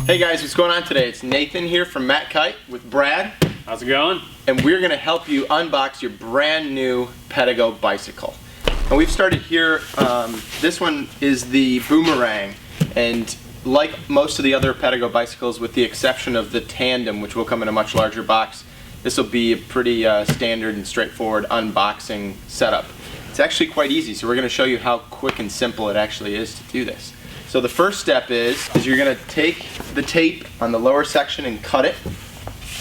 Hey guys, what's going on today? It's Nathan here from Matt Kite with Brad. How's it going? And we're going to help you unbox your brand new Pedego bicycle. And we've started here, this one is the Boomerang. And like most of the other Pedego bicycles, with the exception of the Tandem, which will come in a much larger box, this will be a pretty standard and straightforward unboxing setup. It's actually quite easy, so we're going to show you how quick and simple it actually is to do this. So the first step is you're going to take the tape on the lower section and cut it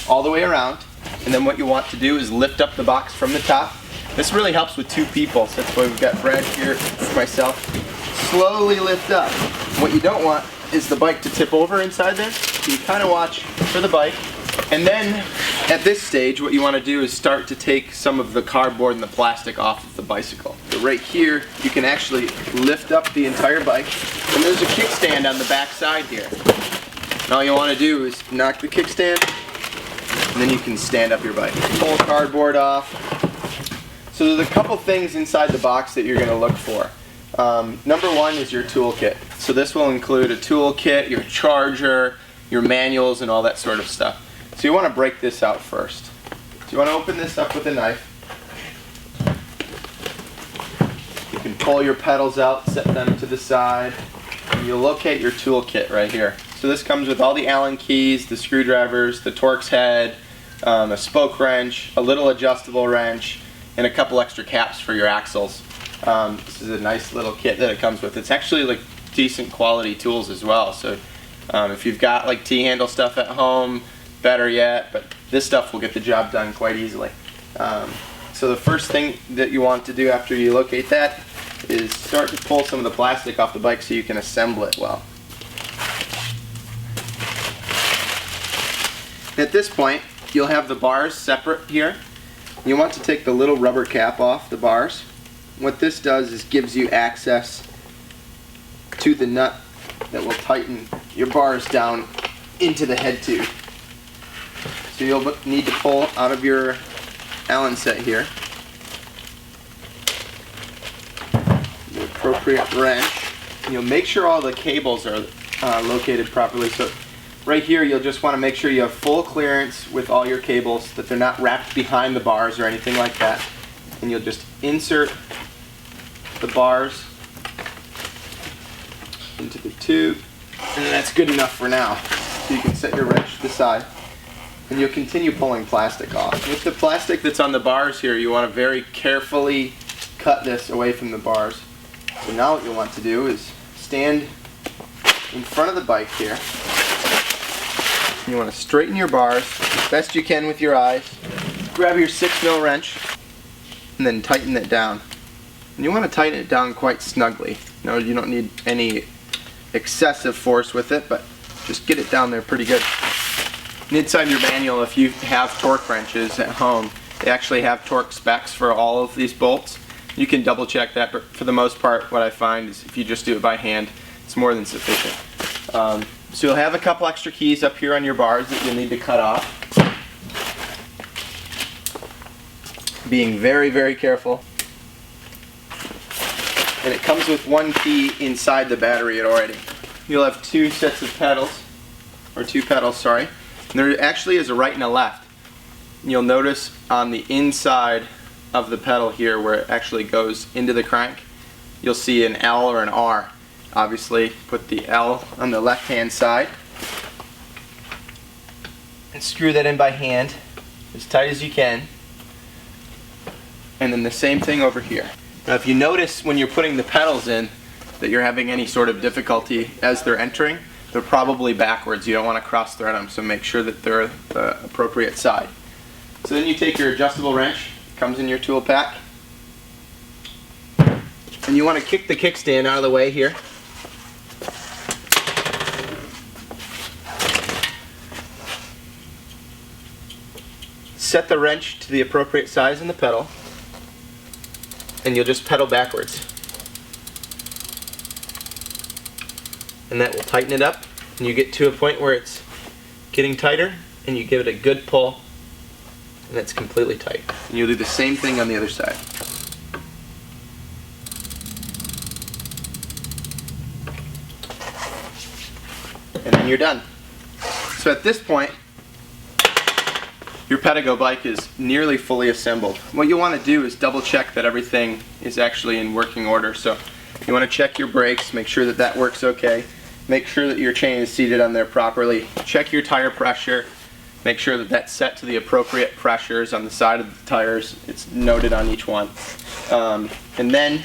all the way around. And then what you want to do is lift up the box from the top. This really helps with two people, so that's why we've got Brad here, myself. Slowly lift up. What you don't want is the bike to tip over inside there. So you kind of watch for the bike. And then at this stage, what you want to do is start to take some of the cardboard and the plastic off of the bicycle. So right here, you can actually lift up the entire bike. And there's a kickstand on the back side here. And all you want to do is knock the kickstand, and then you can stand up your bike. Pull cardboard off. So there's a couple things inside the box that you're going to look for. Number one is your toolkit. So this will include a toolkit, your charger, your manuals, and all that sort of stuff. So you want to break this out first. So you want to open this up with a knife. You can pull your pedals out, set them to the side, and you'll locate your toolkit right here. So this comes with all the Allen keys, the screwdrivers, the Torx head, a spoke wrench, a little adjustable wrench, and a couple extra caps for your axles. This is a nice little kit that it comes with. It's actually like decent quality tools as well. So if you've got like T-handle stuff at home, better yet, but this stuff will get the job done quite easily. So the first thing that you want to do after you locate that is start to pull some of the plastic off the bike so you can assemble it well. At this point, you'll have the bars separate here. You want to take the little rubber cap off the bars. What this does is gives you access to the nut that will tighten your bars down into the head tube. So you'll need to pull out of your Allen set here the appropriate wrench. And you'll make sure all the cables are located properly. So right here, you'll just want to make sure you have full clearance with all your cables, that they're not wrapped behind the bars or anything like that. And you'll just insert the bars into the tube, and that's good enough for now. So you can set your wrench to the side, and you'll continue pulling plastic off. With the plastic that's on the bars here, you want to very carefully cut this away from the bars. So now what you'll want to do is stand in front of the bike here. You want to straighten your bars as best you can with your eyes. Grab your 6mm wrench and then tighten it down. And you want to tighten it down quite snugly. No, you don't need any excessive force with it, but just get it down there pretty good. And inside your manual, if you have torque wrenches at home, they actually have torque specs for all of these bolts. You can double check that, but for the most part, what I find is if you just do it by hand, it's more than sufficient. So you'll have a couple extra keys up here on your bars that you'll need to cut off. Being very, very careful. And it comes with one key inside the battery already. You'll have two sets of pedals, or two pedals, sorry. And there actually is a right and a left. And you'll notice on the inside of the pedal here, where it actually goes into the crank, you'll see an L or an R. Obviously, put the L on the left-hand side and screw that in by hand as tight as you can. And then the same thing over here. Now, if you notice when you're putting the pedals in that you're having any sort of difficulty as they're entering, they're probably backwards. You don't want to cross-thread them, so make sure that they're the appropriate side. So then you take your adjustable wrench, it comes in your tool pack, and you want to kick the kickstand out of the way here. Set the wrench to the appropriate size in the pedal, and you'll just pedal backwards. And that will tighten it up, and you get to a point where it's getting tighter, and you give it a good pull, and it's completely tight. And you'll do the same thing on the other side. And then you're done. So at this point, your Pedego bike is nearly fully assembled. What you want to do is double check that everything is actually in working order. So you want to check your brakes, make sure that that works okay. Make sure that your chain is seated on there properly. Check your tire pressure. Make sure that that's set to the appropriate pressures on the side of the tires. It's noted on each one. And then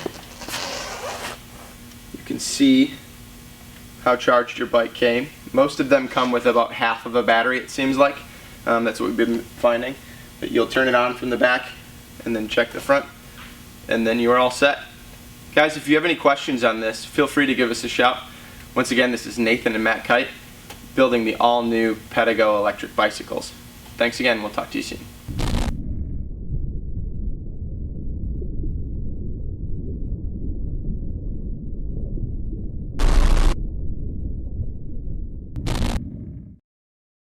you can see how charged your bike came. Most of them come with about half of a battery, it seems like. That's what we've been finding. But you'll turn it on from the back and then check the front, and then you are all set. Guys, if you have any questions on this, feel free to give us a shout. Once again, this is Nathan and Matt Kite building the all-new Pedego electric bicycles. Thanks again, we'll talk to you soon.